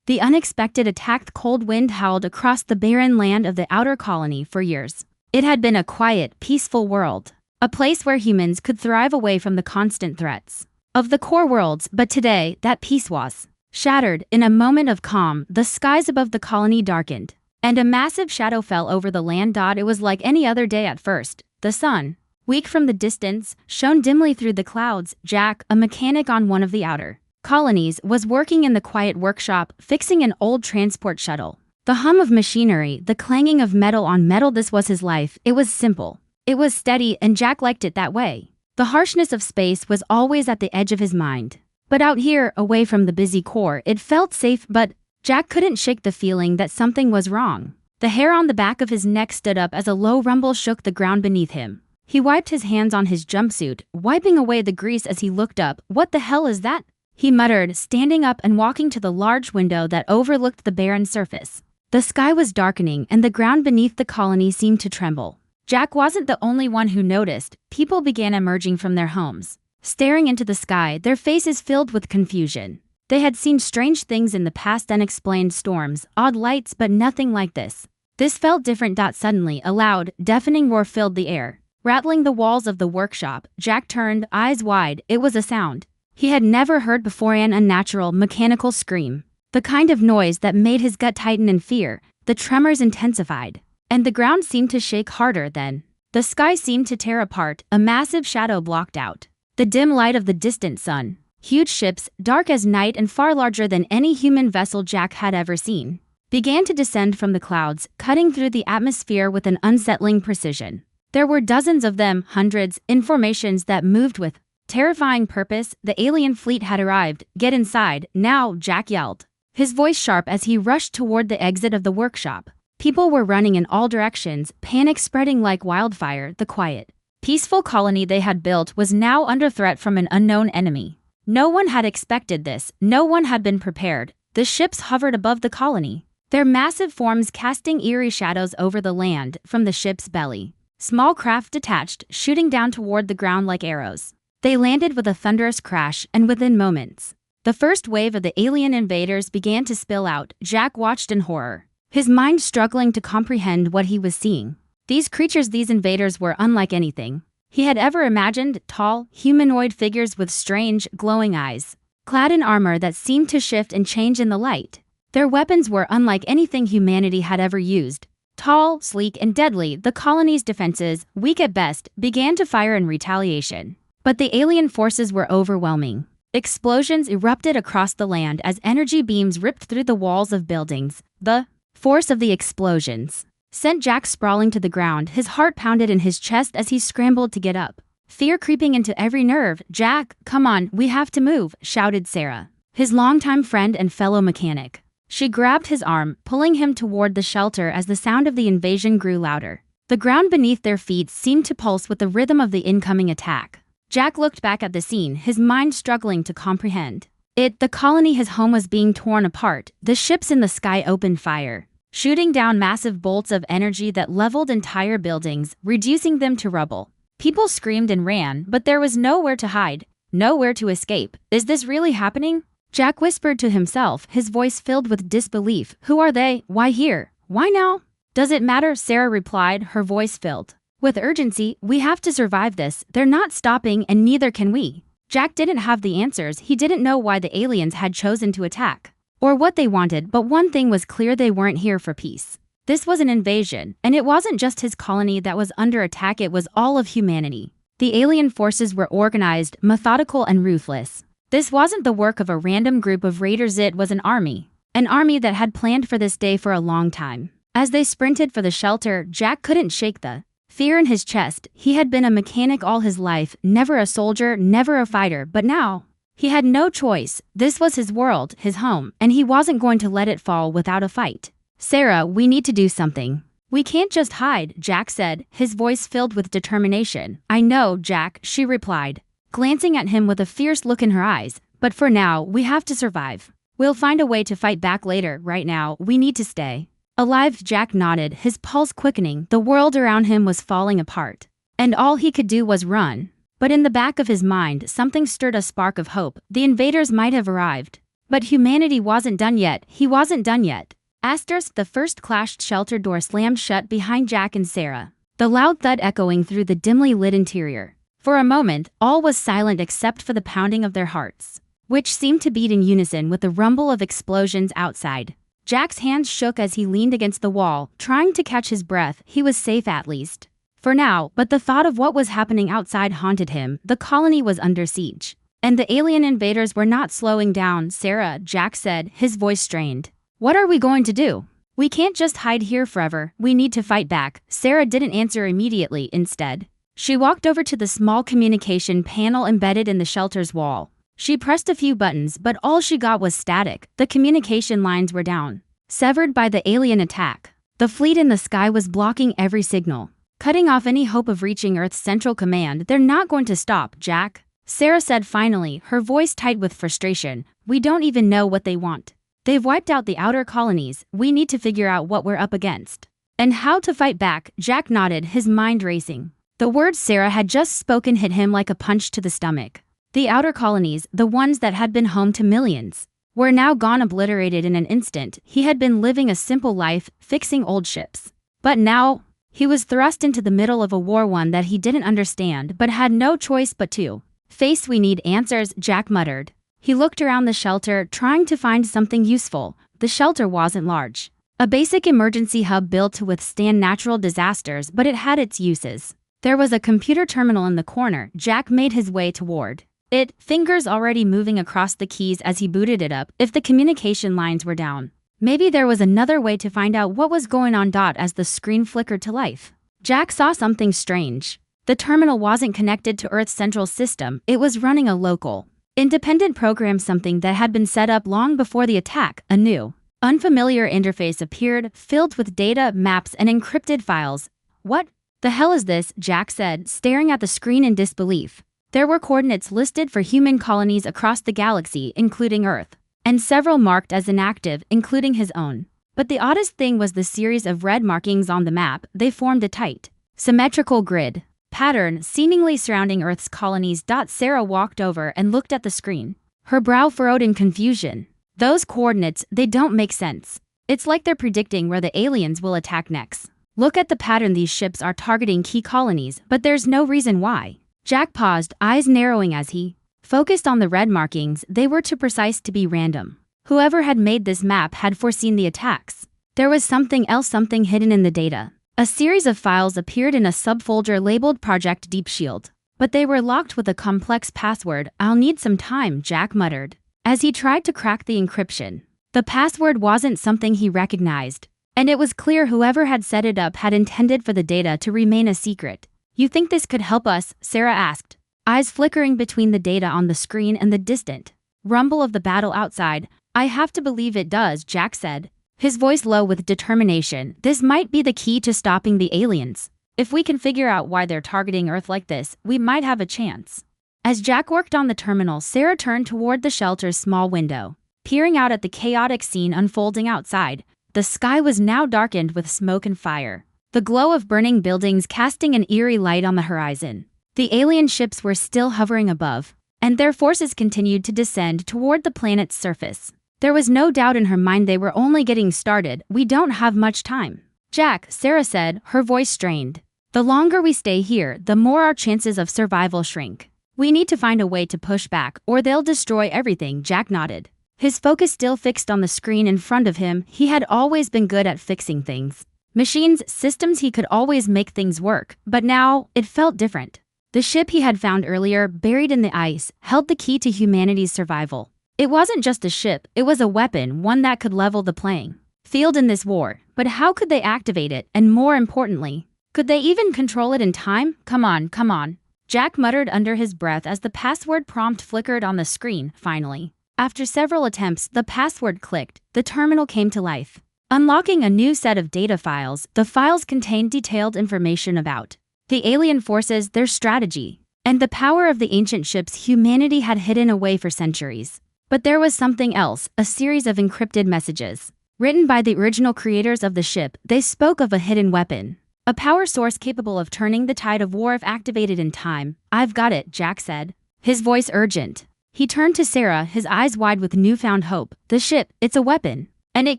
The unexpected attack. Cold wind howled across the barren land of the outer colony for years. It had been a quiet, peaceful world, a place where humans could thrive away from the constant threats of the core worlds, but today, that peace was shattered. In a moment of calm, the skies above the colony darkened, and a massive shadow fell over the land. It was like any other day at first. The sun, weak from the distance, shone dimly through the clouds. Jack, a mechanic on one of the outer colonies, was working in the quiet workshop, fixing an old transport shuttle. The hum of machinery, the clanging of metal on metal, this was his life. It was simple. It was steady, and Jack liked it that way. The harshness of space was always at the edge of his mind. But out here, away from the busy core, it felt safe. But Jack couldn't shake the feeling that something was wrong. The hair on the back of his neck stood up as a low rumble shook the ground beneath him. He wiped his hands on his jumpsuit, wiping away the grease as he looked up. "What the hell is that?" he muttered, standing up and walking to the large window that overlooked the barren surface. The sky was darkening, and the ground beneath the colony seemed to tremble. Jack wasn't the only one who noticed. People began emerging from their homes, staring into the sky, their faces filled with confusion. They had seen strange things in the past, unexplained storms, odd lights, but nothing like this. This felt different. Suddenly, a loud, deafening roar filled the air, rattling the walls of the workshop. Jack turned, eyes wide. It was a sound he had never heard before, an unnatural, mechanical scream. The kind of noise that made his gut tighten in fear. The tremors intensified, and the ground seemed to shake harder. Then the sky seemed to tear apart. A massive shadow blocked out the dim light of the distant sun. Huge ships, dark as night and far larger than any human vessel Jack had ever seen, began to descend from the clouds, cutting through the atmosphere with an unsettling precision. There were dozens of them, hundreds, in formations that moved with terrifying purpose. The alien fleet had arrived. "Get inside, now!" Jack yelled, his voice sharp as he rushed toward the exit of the workshop. People were running in all directions, panic spreading like wildfire. The quiet, peaceful colony they had built was now under threat from an unknown enemy. No one had expected this. No one had been prepared. The ships hovered above the colony, their massive forms casting eerie shadows over the land. From the ship's belly, small craft detached, shooting down toward the ground like arrows. They landed with a thunderous crash, and within moments, the first wave of the alien invaders began to spill out. Jack watched in horror, his mind struggling to comprehend what he was seeing. These creatures, these invaders, were unlike anything he had ever imagined. Tall, humanoid figures with strange, glowing eyes, clad in armor that seemed to shift and change in the light. Their weapons were unlike anything humanity had ever used. Tall, sleek, and deadly, the colony's defenses, weak at best, began to fire in retaliation. But the alien forces were overwhelming. Explosions erupted across the land as energy beams ripped through the walls of buildings. The force of the explosions sent Jack sprawling to the ground. His heart pounded in his chest as he scrambled to get up, fear creeping into every nerve. "Jack, come on, we have to move," shouted Sarah, his longtime friend and fellow mechanic. She grabbed his arm, pulling him toward the shelter as the sound of the invasion grew louder. The ground beneath their feet seemed to pulse with the rhythm of the incoming attack. Jack looked back at the scene, his mind struggling to comprehend it. The colony, his home, was being torn apart. The ships in the sky opened fire, shooting down massive bolts of energy that leveled entire buildings, reducing them to rubble. People screamed and ran, but there was nowhere to hide, nowhere to escape. "Is this really happening?" Jack whispered to himself, his voice filled with disbelief. "Who are they? Why here? Why now?" "Does it matter?" Sarah replied, her voice filled with urgency. "We have to survive this. They're not stopping, and neither can we." Jack didn't have the answers. He didn't know why the aliens had chosen to attack, or what they wanted, but one thing was clear: they weren't here for peace. This was an invasion, and it wasn't just his colony that was under attack, it was all of humanity. The alien forces were organized, methodical, and ruthless. This wasn't the work of a random group of raiders, it was an army that had planned for this day for a long time. As they sprinted for the shelter, Jack couldn't shake the fear in his chest. He had been a mechanic all his life, never a soldier, never a fighter, but now he had no choice. This was his world, his home, and he wasn't going to let it fall without a fight. "Sarah, we need to do something. We can't just hide," Jack said, his voice filled with determination. "I know, Jack," she replied, glancing at him with a fierce look in her eyes, "but for now, we have to survive. We'll find a way to fight back later. Right now, we need to stay alive." Jack nodded, his pulse quickening. The world around him was falling apart, and all he could do was run. But in the back of his mind, something stirred a spark of hope. The invaders might have arrived, But humanity wasn't done yet. He wasn't done yet. Asterisk, the first clashed shelter door slammed shut behind Jack and Sarah, the loud thud echoing through the dimly lit interior. For a moment, all was silent except for the pounding of their hearts, which seemed to beat in unison with the rumble of explosions outside. Jack's hands shook as he leaned against the wall, trying to catch his breath. He was safe at least for now, but the thought of what was happening outside haunted him. The colony was under siege, and the alien invaders were not slowing down. Sarah, Jack said, his voice strained. What are we going to do? We can't just hide here forever. We need to fight back. Sarah didn't answer immediately. Instead, she walked over to the small communication panel embedded in the shelter's wall. She pressed a few buttons, but all she got was static. The communication lines were down, severed by the alien attack. The fleet in the sky was blocking every signal, cutting off any hope of reaching Earth's central command. They're not going to stop, Jack, Sarah said finally, her voice tight with frustration. We don't even know what they want. They've wiped out the outer colonies. We need to figure out what we're up against and how to fight back. Jack nodded, his mind racing. The words Sarah had just spoken hit him like a punch to the stomach. The outer colonies, the ones that had been home to millions, were now gone, obliterated in an instant. He had been living a simple life, fixing old ships. But now, he was thrust into the middle of a war, one that he didn't understand but had no choice but to face. We need answers, Jack muttered. He looked around the shelter, trying to find something useful. The shelter wasn't large, a basic emergency hub built to withstand natural disasters, but it had its uses. There was a computer terminal in the corner. Jack made his way toward it, fingers already moving across the keys as he booted it up. If the communication lines were down, maybe there was another way to find out what was going on. As the screen flickered to life, Jack saw something strange. The terminal wasn't connected to Earth's central system. It was running a local, independent program, something that had been set up long before the attack. A new, unfamiliar interface appeared, filled with data, maps, and encrypted files. What the hell is this? Jack said, staring at the screen in disbelief. There were coordinates listed for human colonies across the galaxy, including Earth, and several marked as inactive, including his own. But the oddest thing was the series of red markings on the map. They formed a tight, symmetrical grid pattern seemingly surrounding Earth's colonies. Sarah walked over and looked at the screen, her brow furrowed in confusion. Those coordinates, they don't make sense. It's like they're predicting where the aliens will attack next. Look at the pattern. These ships are targeting key colonies, but there's no reason why. Jack paused, eyes narrowing as he focused on the red markings. They were too precise to be random. Whoever had made this map had foreseen the attacks. There was something else, something hidden in the data. A series of files appeared in a subfolder labeled Project Deep Shield, but they were locked with a complex password. I'll need some time, Jack muttered, as he tried to crack the encryption. The password wasn't something he recognized, and it was clear whoever had set it up had intended for the data to remain a secret. You think this could help us? Sarah asked, eyes flickering between the data on the screen and the distant rumble of the battle outside. I have to believe it does, Jack said, his voice low with determination. This might be the key to stopping the aliens. If we can figure out why they're targeting Earth like this, we might have a chance. As Jack worked on the terminal, Sarah turned toward the shelter's small window, peering out at the chaotic scene unfolding outside. The sky was now darkened with smoke and fire, the glow of burning buildings casting an eerie light on the horizon. The alien ships were still hovering above, and their forces continued to descend toward the planet's surface. There was no doubt in her mind they were only getting started. We don't have much time, Jack, Sarah said, her voice strained. The longer we stay here, the more our chances of survival shrink. We need to find a way to push back, or they'll destroy everything. Jack nodded, his focus still fixed on the screen in front of him. He had always been good at fixing things. Machines, systems, he could always make things work, but now, it felt different. The ship he had found earlier, buried in the ice, held the key to humanity's survival. It wasn't just a ship, it was a weapon, one that could level the playing field in this war. But how could they activate it, and more importantly, could they even control it in time? Come on, Jack muttered under his breath as the password prompt flickered on the screen. Finally, after several attempts, the password clicked. The terminal came to life, unlocking a new set of data files. The files contained detailed information about the alien forces, their strategy, and the power of the ancient ships humanity had hidden away for centuries. But there was something else, a series of encrypted messages, written by the original creators of the ship. They spoke of a hidden weapon, a power source capable of turning the tide of war if activated in time. I've got it, Jack said, his voice urgent. He turned to Sarah, his eyes wide with newfound hope. The ship, it's a weapon. And it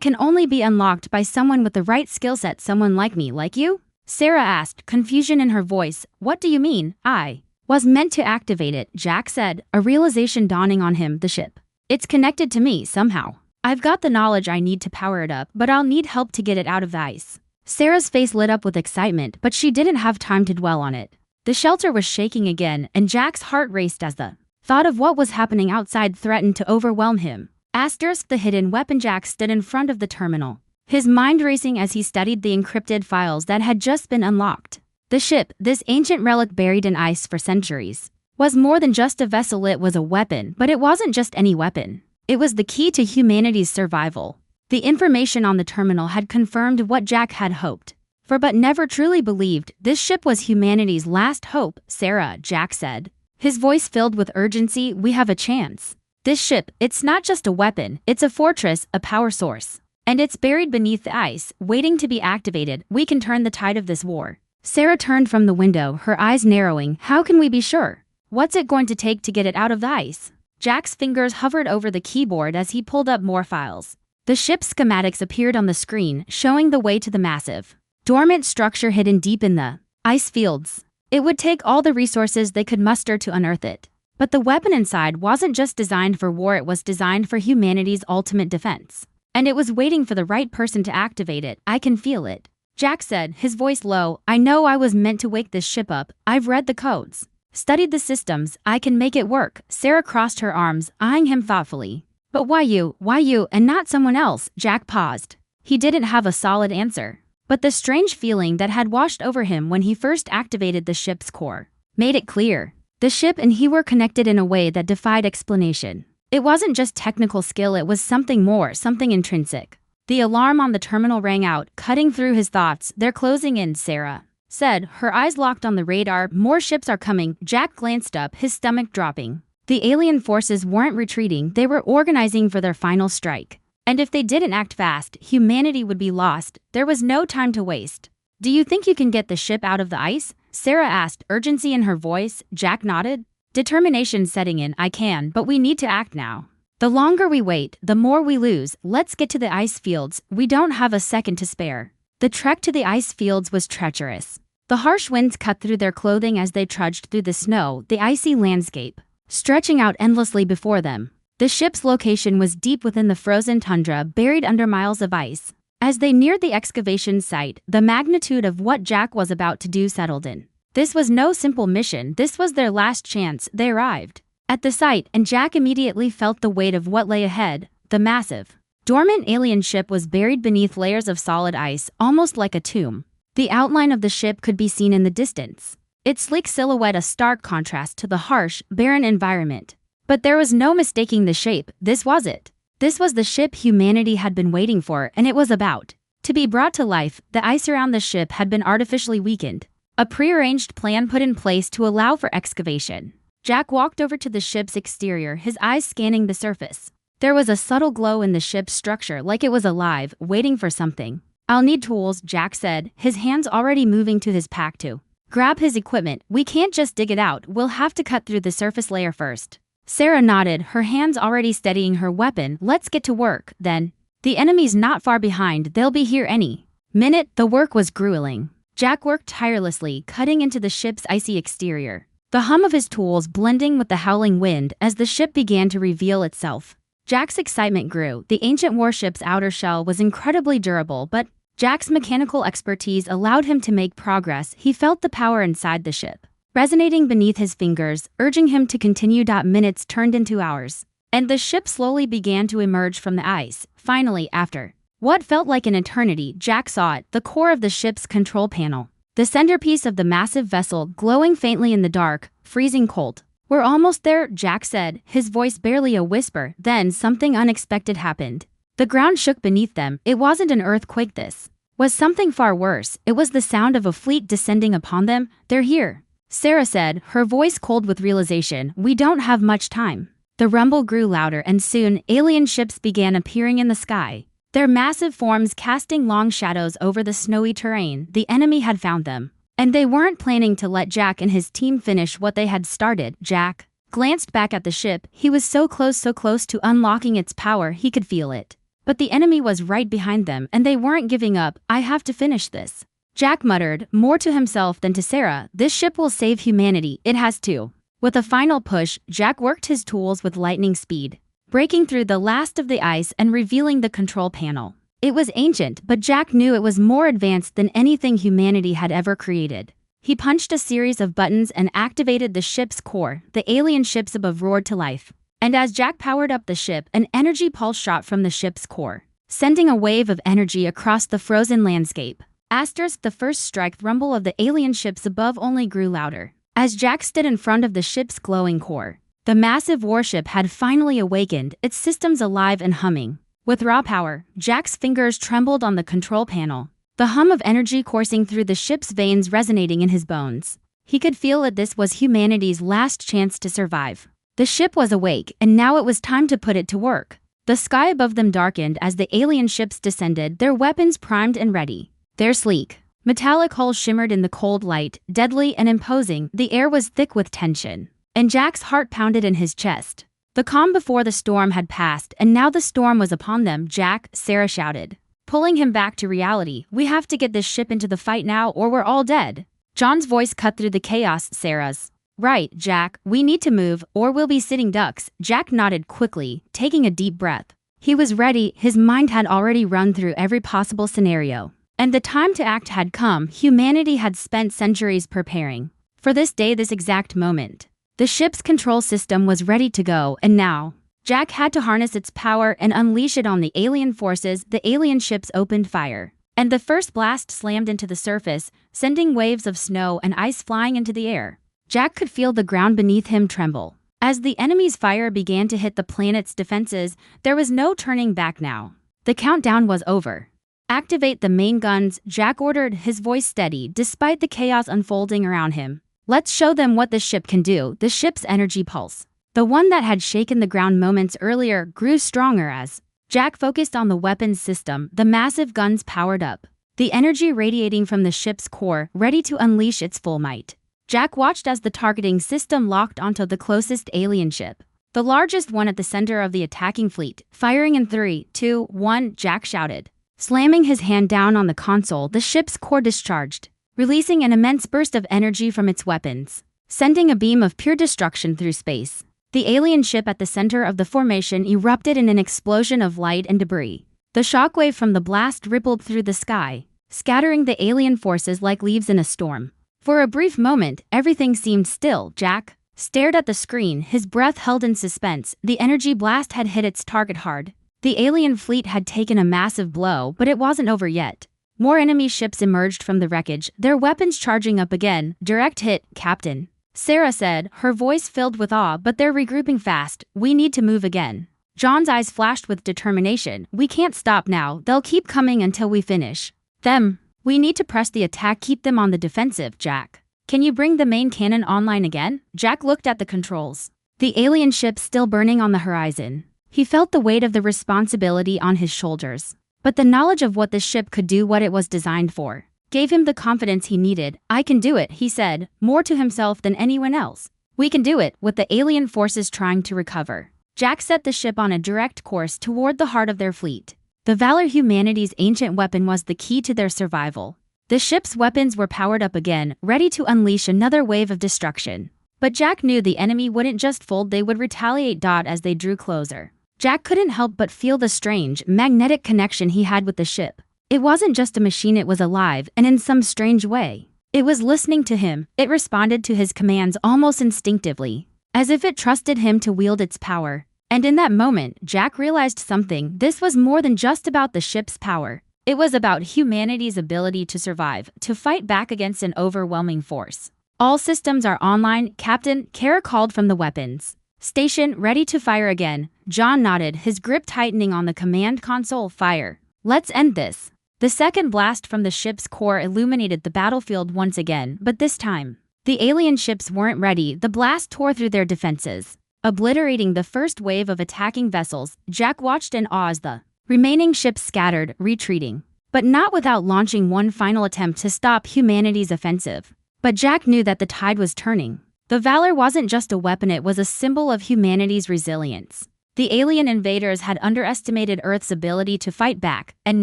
can only be unlocked by someone with the right skill set, someone like me, like you? Sarah asked, confusion in her voice. What do you mean? I was meant to activate it, Jack said, a realization dawning on him. The ship. It's connected to me, somehow. I've got the knowledge I need to power it up, but I'll need help to get it out of the ice. Sarah's face lit up with excitement, but she didn't have time to dwell on it. The shelter was shaking again, and Jack's heart raced as the thought of what was happening outside threatened to overwhelm him. Asterisk, the hidden weapon. Jack stood in front of the terminal, his mind racing as he studied the encrypted files that had just been unlocked. The ship, this ancient relic buried in ice for centuries, was more than just a vessel. It was a weapon, but it wasn't just any weapon. It was the key to humanity's survival. The information on the terminal had confirmed what Jack had hoped for but never truly believed. This ship was humanity's last hope. Sarah, Jack said, his voice filled with urgency. We have a chance. This ship, it's not just a weapon, it's a fortress, a power source. And it's buried beneath the ice, waiting to be activated. We can turn the tide of this war. Sarah turned from the window, her eyes narrowing. How can we be sure? What's it going to take to get it out of the ice? Jack's fingers hovered over the keyboard as he pulled up more files. The ship's schematics appeared on the screen, showing the way to the massive, dormant structure hidden deep in the ice fields. It would take all the resources they could muster to unearth it. But the weapon inside wasn't just designed for war, it was designed for humanity's ultimate defense. And it was waiting for the right person to activate it. I can feel it, Jack said, his voice low. I know I was meant to wake this ship up. I've read the codes, studied the systems. I can make it work. Sarah crossed her arms, eyeing him thoughtfully. But why you, and not someone else? Jack paused. He didn't have a solid answer. But the strange feeling that had washed over him when he first activated the ship's core made it clear. The ship and he were connected in a way that defied explanation. It wasn't just technical skill, it was something more, something intrinsic. The alarm on the terminal rang out, cutting through his thoughts. They're closing in, Sarah said, her eyes locked on the radar. More ships are coming. Jack glanced up, his stomach dropping. The alien forces weren't retreating, they were organizing for their final strike. And if they didn't act fast, humanity would be lost. There was no time to waste. Do you think you can get the ship out of the ice? Sarah asked, urgency in her voice. Jack nodded, determination setting in. I can, but we need to act now. The longer we wait, the more we lose. Let's get to the ice fields. We don't have a second to spare. The trek to the ice fields was treacherous. The harsh winds cut through their clothing as they trudged through the snow, the icy landscape stretching out endlessly before them. The ship's location was deep within the frozen tundra, buried under miles of ice. As they neared the excavation site, the magnitude of what Jack was about to do settled in. This was no simple mission, this was their last chance. They arrived at the site, and Jack immediately felt the weight of what lay ahead. The massive, dormant alien ship was buried beneath layers of solid ice, almost like a tomb. The outline of the ship could be seen in the distance, its sleek silhouette a stark contrast to the harsh, barren environment. But there was no mistaking the shape. This was it. This was the ship humanity had been waiting for, and it was about to be brought to life. The ice around the ship had been artificially weakened, a prearranged plan put in place to allow for excavation. Jack walked over to the ship's exterior, his eyes scanning the surface. There was a subtle glow in the ship's structure, like it was alive, waiting for something. I'll need tools, Jack said, his hands already moving to his pack to grab his equipment. We can't just dig it out, we'll have to cut through the surface layer first. Sarah nodded, her hands already steadying her weapon. Let's get to work, then. The enemy's not far behind, they'll be here any minute. The work was grueling. Jack worked tirelessly, cutting into the ship's icy exterior, the hum of his tools blending with the howling wind as the ship began to reveal itself. Jack's excitement grew. The ancient warship's outer shell was incredibly durable, but Jack's mechanical expertise allowed him to make progress. He felt the power inside the ship resonating beneath his fingers, urging him to continue. Minutes turned into hours, and the ship slowly began to emerge from the ice. Finally, after what felt like an eternity, Jack saw it, the core of the ship's control panel, the centerpiece of the massive vessel, glowing faintly in the dark, freezing cold. We're almost there, Jack said, his voice barely a whisper. Then something unexpected happened. The ground shook beneath them. It wasn't an earthquake, this was something far worse. It was the sound of a fleet descending upon them. They're here, Sarah said, her voice cold with realization. We don't have much time. The rumble grew louder, and soon, alien ships began appearing in the sky, their massive forms casting long shadows over the snowy terrain. The enemy had found them, and they weren't planning to let Jack and his team finish what they had started. Jack glanced back at the ship. He was so close to unlocking its power he could feel it. But the enemy was right behind them and they weren't giving up. I have to finish this. Jack muttered, more to himself than to Sarah. This ship will save humanity, it has to. With a final push, Jack worked his tools with lightning speed, breaking through the last of the ice and revealing the control panel. It was ancient, but Jack knew it was more advanced than anything humanity had ever created. He punched a series of buttons and activated the ship's core. The alien ships above roared to life. And as Jack powered up the ship, an energy pulse shot from the ship's core, sending a wave of energy across the frozen landscape. The first strike rumble of the alien ships above only grew louder. As Jack stood in front of the ship's glowing core, the massive warship had finally awakened, its systems alive and humming. With raw power, Jack's fingers trembled on the control panel, the hum of energy coursing through the ship's veins resonating in his bones. He could feel that this was humanity's last chance to survive. The ship was awake, and now it was time to put it to work. The sky above them darkened as the alien ships descended, their weapons primed and ready. Their sleek, metallic hulls shimmered in the cold light, deadly and imposing. The air was thick with tension, and Jack's heart pounded in his chest. The calm before the storm had passed, and now the storm was upon them. Jack, Sarah shouted, pulling him back to reality. We have to get this ship into the fight now or we're all dead. John's voice cut through the chaos. Sarah's. Right, Jack, we need to move or we'll be sitting ducks. Jack nodded quickly, taking a deep breath. He was ready, his mind had already run through every possible scenario. And the time to act had come. Humanity had spent centuries preparing for this day, this exact moment. The ship's control system was ready to go, and now, Jack had to harness its power and unleash it on the alien forces. The alien ships opened fire, and the first blast slammed into the surface, sending waves of snow and ice flying into the air. Jack could feel the ground beneath him tremble. As the enemy's fire began to hit the planet's defenses, there was no turning back now. The countdown was over. Activate the main guns, Jack ordered, his voice steady despite the chaos unfolding around him. Let's show them what this ship can do. The ship's energy pulse, the one that had shaken the ground moments earlier, grew stronger as Jack focused on the weapons system. The massive guns powered up, the energy radiating from the ship's core, ready to unleash its full might. Jack watched as the targeting system locked onto the closest alien ship, the largest one at the center of the attacking fleet. Firing in 3, 2, 1, Jack shouted, slamming his hand down on the console. The ship's core discharged, releasing an immense burst of energy from its weapons, sending a beam of pure destruction through space. The alien ship at the center of the formation erupted in an explosion of light and debris. The shockwave from the blast rippled through the sky, scattering the alien forces like leaves in a storm. For a brief moment, everything seemed still. Jack stared at the screen, his breath held in suspense. The energy blast had hit its target hard. The alien fleet had taken a massive blow, but it wasn't over yet. More enemy ships emerged from the wreckage, their weapons charging up again. Direct hit, Captain, Sarah said, her voice filled with awe. But they're regrouping fast. We need to move again. John's eyes flashed with determination. We can't stop now. They'll keep coming until we finish them. We need to press the attack, keep them on the defensive. Jack, can you bring the main cannon online again? Jack looked at the controls. The alien ship still burning on the horizon. He felt the weight of the responsibility on his shoulders. But the knowledge of what the ship could do, what it was designed for, gave him the confidence he needed. I can do it, he said, more to himself than anyone else. We can do it. With the alien forces trying to recover, Jack set the ship on a direct course toward the heart of their fleet. The valor, humanity's ancient weapon, was the key to their survival. The ship's weapons were powered up again, ready to unleash another wave of destruction. But Jack knew the enemy wouldn't just fold, they would retaliate. As they drew closer, Jack couldn't help but feel the strange, magnetic connection he had with the ship. It wasn't just a machine, it was alive, and in some strange way, it was listening to him. It responded to his commands almost instinctively, as if it trusted him to wield its power. And in that moment, Jack realized something. This was more than just about the ship's power. It was about humanity's ability to survive, to fight back against an overwhelming force. All systems are online, Captain, Kara called from the weapons station, ready to fire again. John nodded, his grip tightening on the command console. Fire. Let's end this. The second blast from the ship's core illuminated the battlefield once again, but this time, the alien ships weren't ready. The blast tore through their defenses, obliterating the first wave of attacking vessels. Jack watched in awe as the remaining ships scattered, retreating, but not without launching one final attempt to stop humanity's offensive. But Jack knew that the tide was turning. The Valor wasn't just a weapon, it was a symbol of humanity's resilience. The alien invaders had underestimated Earth's ability to fight back, and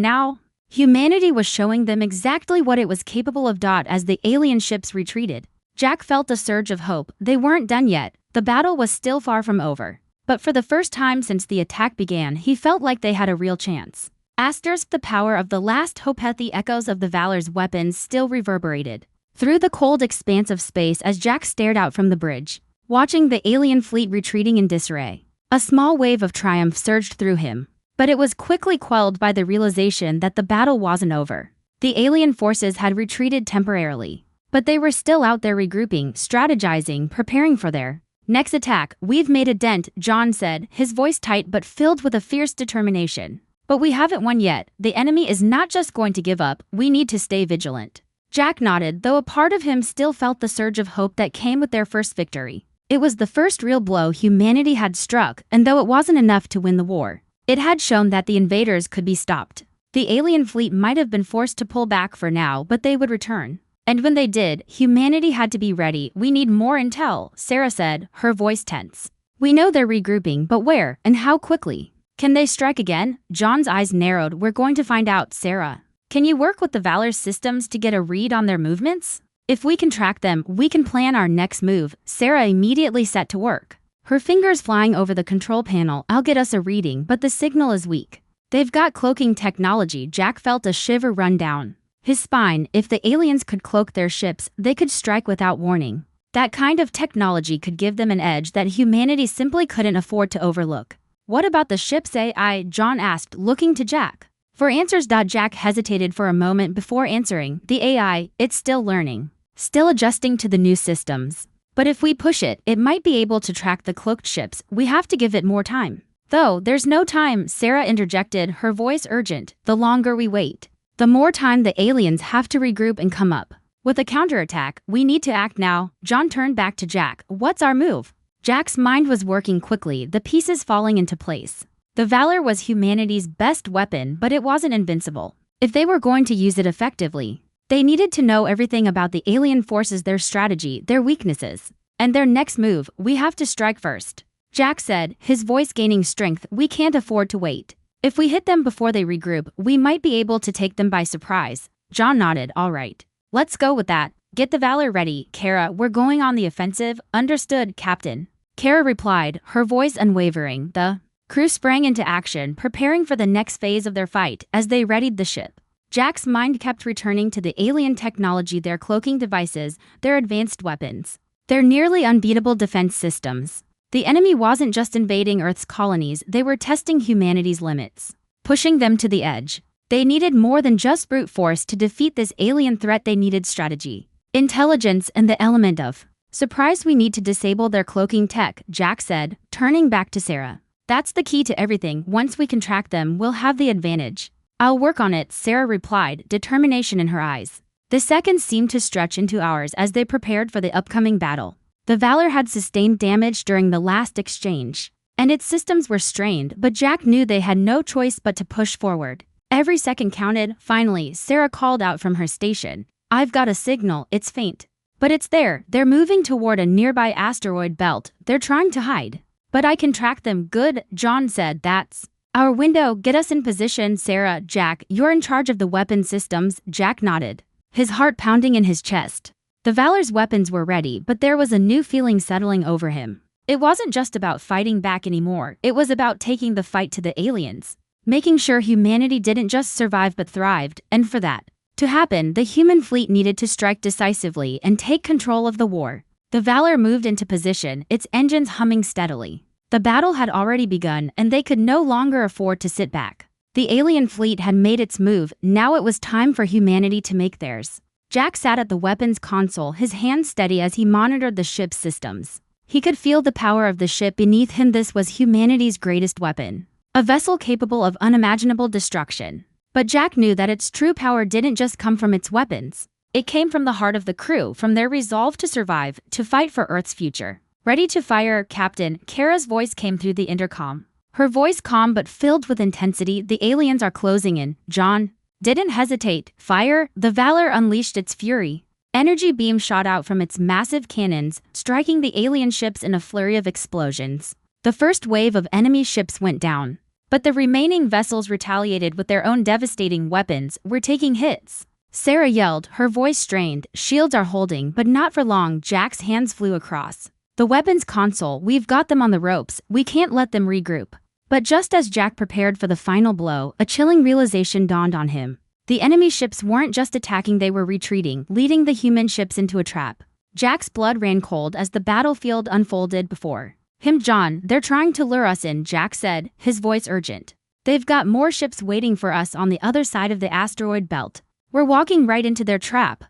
now, humanity was showing them exactly what it was capable of. As the alien ships retreated, Jack felt a surge of hope. They weren't done yet, the battle was still far from over. But for the first time since the attack began, he felt like they had a real chance. The power of the last hope. The echoes of the Valor's weapons still reverberated through the cold expanse of space as Jack stared out from the bridge, watching the alien fleet retreating in disarray. A small wave of triumph surged through him, but it was quickly quelled by the realization that the battle wasn't over. The alien forces had retreated temporarily, but they were still out there regrouping, strategizing, preparing for their next attack. "We've made a dent," John said, his voice tight but filled with a fierce determination. "But we haven't won yet. The enemy is not just going to give up, we need to stay vigilant." Jack nodded, though a part of him still felt the surge of hope that came with their first victory. It was the first real blow humanity had struck, and though it wasn't enough to win the war, it had shown that the invaders could be stopped. The alien fleet might have been forced to pull back for now, but they would return. And when they did, humanity had to be ready. "We need more intel," Sarah said, her voice tense. "We know they're regrouping, but where and how quickly? Can they strike again?" John's eyes narrowed. "We're going to find out, Sarah. Can you work with the Valor's systems to get a read on their movements? If we can track them, we can plan our next move." Sarah immediately set to work, her fingers flying over the control panel. "I'll get us a reading, but the signal is weak." "They've got cloaking technology." Jack felt a shiver run down his spine. If the aliens could cloak their ships, they could strike without warning. That kind of technology could give them an edge that humanity simply couldn't afford to overlook. "What about the ship's AI?" John asked, looking to Jack for answers. Jack hesitated for a moment before answering. "The AI, it's still learning, still adjusting to the new systems. But if we push it, it might be able to track the cloaked ships. We have to give it more time." "Though, there's no time," Sarah interjected, her voice urgent. "The longer we wait, the more time the aliens have to regroup and come up with a counterattack. We need to act now." John turned back to Jack. "What's our move?" Jack's mind was working quickly, the pieces falling into place. The Valor was humanity's best weapon, but it wasn't invincible. If they were going to use it effectively, they needed to know everything about the alien forces, their strategy, their weaknesses, and their next move. "We have to strike first," Jack said, his voice gaining strength. "We can't afford to wait. If we hit them before they regroup, we might be able to take them by surprise." John nodded. "All right. Let's go with that. Get the Valor ready, Kara. We're going on the offensive." "Understood, Captain," Kara replied, her voice unwavering. The crew sprang into action, preparing for the next phase of their fight. As they readied the ship, Jack's mind kept returning to the alien technology, their cloaking devices, their advanced weapons, their nearly unbeatable defense systems. The enemy wasn't just invading Earth's colonies, they were testing humanity's limits, pushing them to the edge. They needed more than just brute force to defeat this alien threat. They needed strategy, intelligence, and the element of surprise. "We need to disable their cloaking tech," Jack said, turning back to Sarah. "That's the key to everything. Once we can track them, we'll have the advantage." "I'll work on it," Sarah replied, determination in her eyes. The seconds seemed to stretch into hours as they prepared for the upcoming battle. The Valor had sustained damage during the last exchange, and its systems were strained, but Jack knew they had no choice but to push forward. Every second counted. Finally, Sarah called out from her station. "I've got a signal. It's faint, but it's there. They're moving toward a nearby asteroid belt. They're trying to hide, but I can track them." "Good," John said. "That's our window. Get us in position, Sarah." "Jack, you're in charge of the weapon systems." Jack nodded, his heart pounding in his chest. The Valor's weapons were ready, but there was a new feeling settling over him. It wasn't just about fighting back anymore, it was about taking the fight to the aliens, making sure humanity didn't just survive but thrived, and for that to happen, the human fleet needed to strike decisively and take control of the war. The Valor moved into position, its engines humming steadily. The battle had already begun, and they could no longer afford to sit back. The alien fleet had made its move, now it was time for humanity to make theirs. Jack sat at the weapons console, his hands steady as he monitored the ship's systems. He could feel the power of the ship beneath him. This was humanity's greatest weapon, a vessel capable of unimaginable destruction. But Jack knew that its true power didn't just come from its weapons. It came from the heart of the crew, from their resolve to survive, to fight for Earth's future. "Ready to fire, Captain," Kara's voice came through the intercom, her voice calm but filled with intensity. "The aliens are closing in." John didn't hesitate. "Fire!" The Valor unleashed its fury, Energy beams shot out from its massive cannons, striking the alien ships in a flurry of explosions. The first wave of enemy ships went down, but the remaining vessels retaliated with their own devastating weapons, were taking hits. Sarah yelled, her voice strained, "Shields are holding, but not for long." Jack's hands flew across the weapons console. "We've got them on the ropes, we can't let them regroup." But just as Jack prepared for the final blow, a chilling realization dawned on him. The enemy ships weren't just attacking, they were retreating, leading the human ships into a trap. Jack's blood ran cold as the battlefield unfolded before him. "John, they're trying to lure us in," Jack said, his voice urgent. "They've got more ships waiting for us on the other side of the asteroid belt. We're walking right into their trap."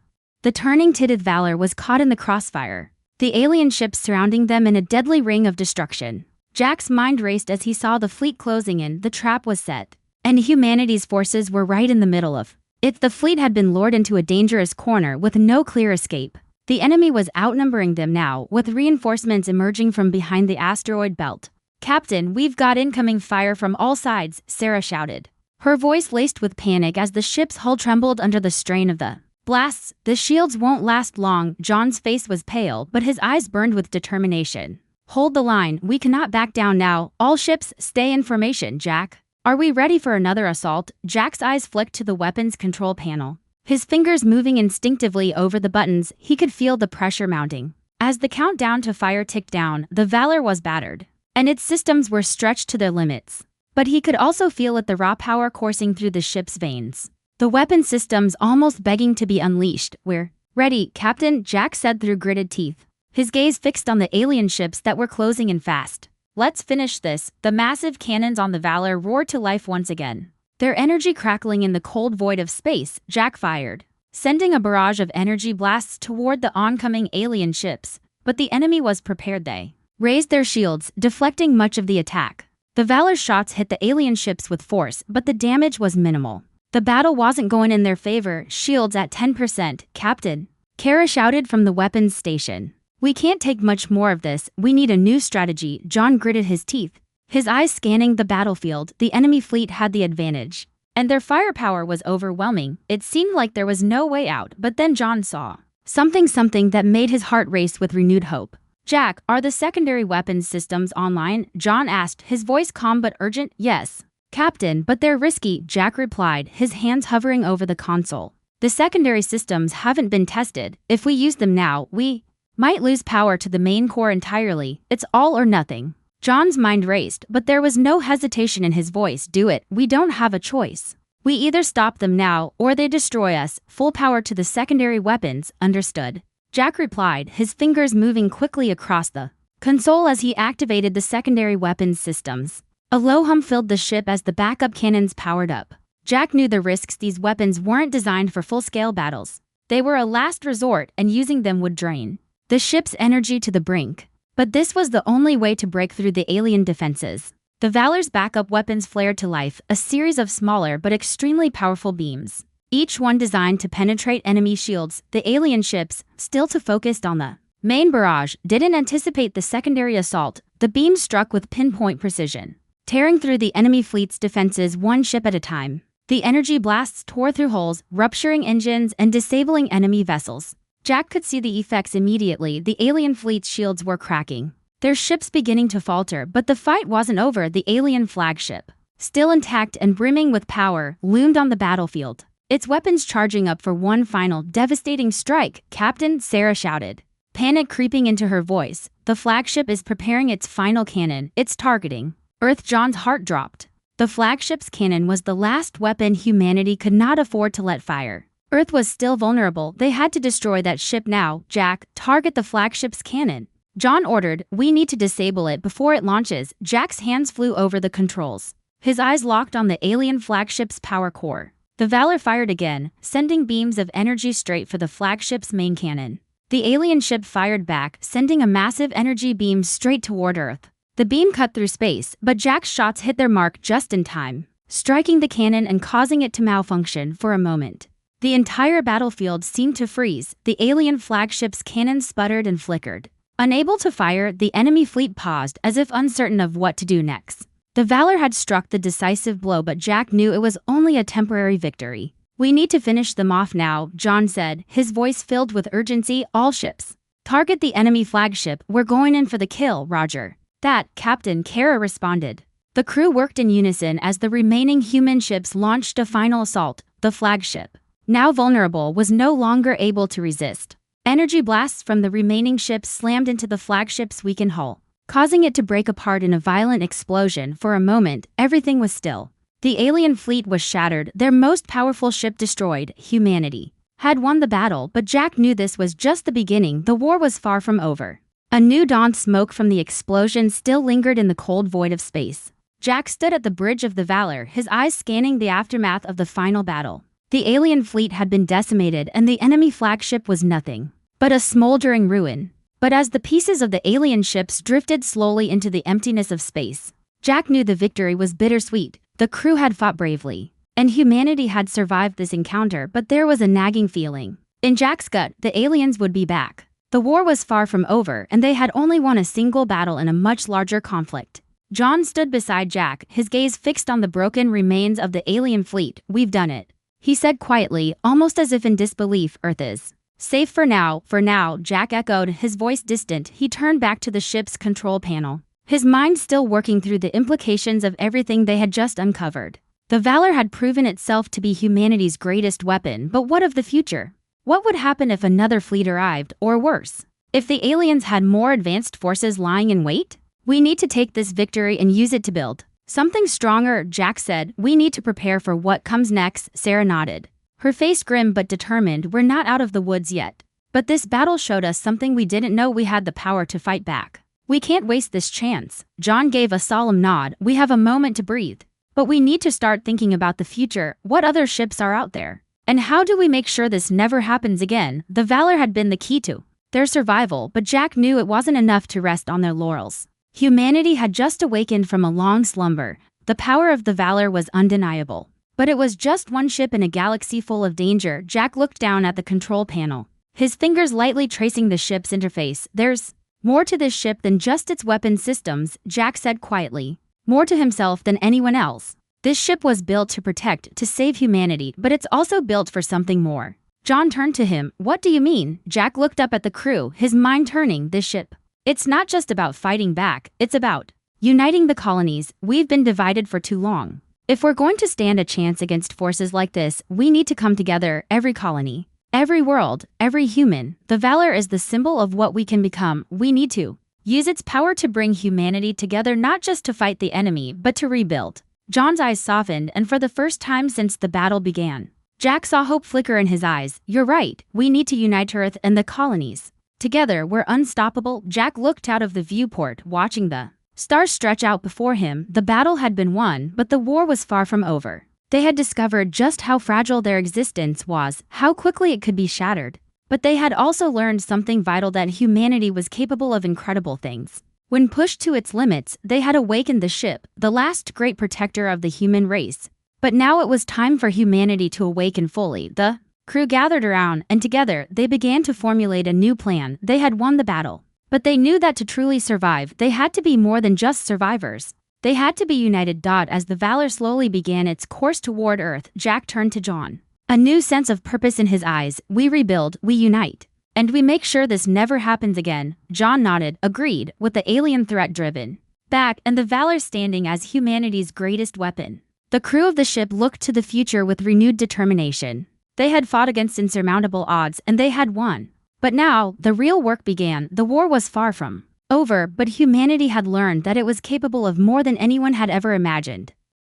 The turning-titted Valor was caught in the crossfire, the alien ships surrounding them in a deadly ring of destruction. Jack's mind raced as he saw the fleet closing in. The trap was set, and humanity's forces were right in the middle of it. The fleet had been lured into a dangerous corner with no clear escape. The enemy was outnumbering them now, with reinforcements emerging from behind the asteroid belt. "Captain, we've got incoming fire from all sides," Sarah shouted, her voice laced with panic as the ship's hull trembled under the strain of the blasts. "The shields won't last long." John's face was pale, but his eyes burned with determination. "Hold the line, we cannot back down now. All ships, stay in formation." "Jack, are we ready for another assault?" Jack's eyes flicked to the weapons control panel. His fingers moving instinctively over the buttons, he could feel the pressure mounting. As the countdown to fire ticked down, the Valor was battered, and its systems were stretched to their limits. But he could also feel it, the raw power coursing through the ship's veins. The weapon systems almost begging to be unleashed. "We're ready, Captain," Jack said through gritted teeth, his gaze fixed on the alien ships that were closing in fast. "Let's finish this." The massive cannons on the Valor roared to life once again, their energy crackling in the cold void of space. Jack fired, sending a barrage of energy blasts toward the oncoming alien ships, but the enemy was prepared. They raised their shields, deflecting much of the attack. The Valor's shots hit the alien ships with force, but the damage was minimal. The battle wasn't going in their favor. "Shields at 10%, Captain," Kara shouted from the weapons station. "We can't take much more of this, we need a new strategy." John gritted his teeth, his eyes scanning the battlefield. The enemy fleet had the advantage, and their firepower was overwhelming. It seemed like there was no way out, but then John saw something that made his heart race with renewed hope. "Jack, are the secondary weapons systems online?" John asked, his voice calm but urgent. "Yes, Captain, but they're risky," Jack replied, his hands hovering over the console. "The secondary systems haven't been tested. If we use them now, we might lose power to the main core entirely. It's all or nothing." John's mind raced, but there was no hesitation in his voice. "Do it. We don't have a choice. We either stop them now, or they destroy us. Full power to the secondary weapons." "Understood," Jack replied, his fingers moving quickly across the console as he activated the secondary weapons systems. A low hum filled the ship as the backup cannons powered up. Jack knew the risks. These weapons weren't designed for full-scale battles. They were a last resort, and using them would drain the ship's energy to the brink. But this was the only way to break through the alien defenses. The Valor's backup weapons flared to life, a series of smaller but extremely powerful beams, each one designed to penetrate enemy shields. The alien ships, still too focused on the main barrage, didn't anticipate the secondary assault. The beams struck with pinpoint precision, tearing through the enemy fleet's defenses one ship at a time. The energy blasts tore through hulls, rupturing engines and disabling enemy vessels. Jack could see the effects immediately. The alien fleet's shields were cracking, their ships beginning to falter. But the fight wasn't over. The alien flagship, still intact and brimming with power, loomed on the battlefield, its weapons charging up for one final devastating strike. "Captain," Sarah shouted, panic creeping into her voice, "the flagship is preparing its final cannon. It's targeting Earth." John's heart dropped. The flagship's cannon was the last weapon humanity could not afford to let fire. Earth was still vulnerable. They had to destroy that ship now. "Jack, target the flagship's cannon," John ordered. "We need to disable it before it launches." Jack's hands flew over the controls, his eyes locked on the alien flagship's power core. The Valor fired again, sending beams of energy straight for the flagship's main cannon. The alien ship fired back, sending a massive energy beam straight toward Earth. The beam cut through space, but Jack's shots hit their mark just in time, striking the cannon and causing it to malfunction. For a moment, the entire battlefield seemed to freeze. The alien flagship's cannon sputtered and flickered. Unable to fire, the enemy fleet paused, as if uncertain of what to do next. The Valor had struck the decisive blow, but Jack knew it was only a temporary victory. We need to finish them off now, John said, his voice filled with urgency. All ships. Target the enemy flagship. We're going in for the kill, Roger. That, Captain, Kara responded. The crew worked in unison as the remaining human ships launched a final assault. The flagship, now vulnerable, was no longer able to resist. Energy blasts from the remaining ships slammed into the flagship's weakened hull, causing it to break apart in a violent explosion. For a moment, everything was still. The alien fleet was shattered, their most powerful ship destroyed. Humanity had won the battle, but Jack knew this was just the beginning. The war was far from over. A new dawn. Smoke from the explosion still lingered in the cold void of space. Jack stood at the bridge of the Valor, his eyes scanning the aftermath of the final battle. The alien fleet had been decimated and the enemy flagship was nothing but a smoldering ruin. But as the pieces of the alien ships drifted slowly into the emptiness of space, Jack knew the victory was bittersweet. The crew had fought bravely, and humanity had survived this encounter, but there was a nagging feeling in Jack's gut: the aliens would be back. The war was far from over, and they had only won a single battle in a much larger conflict. John stood beside Jack, his gaze fixed on the broken remains of the alien fleet. We've done it, he said quietly, almost as if in disbelief. Earth is safe for now, Jack echoed, his voice distant. He turned back to the ship's control panel, his mind still working through the implications of everything they had just uncovered. The Valor had proven itself to be humanity's greatest weapon, but what of the future? What would happen if another fleet arrived, or worse, if the aliens had more advanced forces lying in wait? We need to take this victory and use it to build something stronger, Jack said. We need to prepare for what comes next. Sarah nodded, her face grim but determined. We're not out of the woods yet, but this battle showed us something we didn't know: we had the power to fight back. We can't waste this chance. John gave a solemn nod. We have a moment to breathe, but we need to start thinking about the future. What other ships are out there? And how do we make sure this never happens again? The Valor had been the key to their survival, but Jack knew it wasn't enough to rest on their laurels. Humanity had just awakened from a long slumber. The power of the Valor was undeniable, but it was just one ship in a galaxy full of danger. Jack looked down at the control panel, his fingers lightly tracing the ship's interface. There's more to this ship than just its weapon systems, Jack said quietly. More to himself than anyone else. This ship was built to protect, to save humanity, but it's also built for something more. John turned to him. What do you mean? Jack looked up at the crew, his mind turning. This ship, it's not just about fighting back, it's about uniting the colonies. We've been divided for too long. If we're going to stand a chance against forces like this, we need to come together. Every colony, every world, every human. The Valor is the symbol of what we can become. We need to use its power to bring humanity together, not just to fight the enemy, but to rebuild. John's eyes softened, and for the first time since the battle began, Jack saw hope flicker in his eyes. You're right, we need to unite Earth and the colonies. Together, we're unstoppable. Jack looked out of the viewport, watching the stars stretch out before him. The battle had been won, but the war was far from over. They had discovered just how fragile their existence was, how quickly it could be shattered. But they had also learned something vital: that humanity was capable of incredible things. When pushed to its limits, they had awakened the ship, the last great protector of the human race. But now it was time for humanity to awaken fully. The crew gathered around, and together they began to formulate a new plan. They had won the battle, but they knew that to truly survive, they had to be more than just survivors. They had to be united. As the Valor slowly began its course toward Earth, Jack turned to John, a new sense of purpose in his eyes. We rebuild, we unite, and we make sure this never happens again. John nodded, agreed, with the alien threat driven back and the Valor standing as humanity's greatest weapon. The crew of the ship looked to the future with renewed determination. They had fought against insurmountable odds, and they had won. But now, the real work began. The war was far from over, but humanity had learned that it was capable of more than anyone had ever imagined.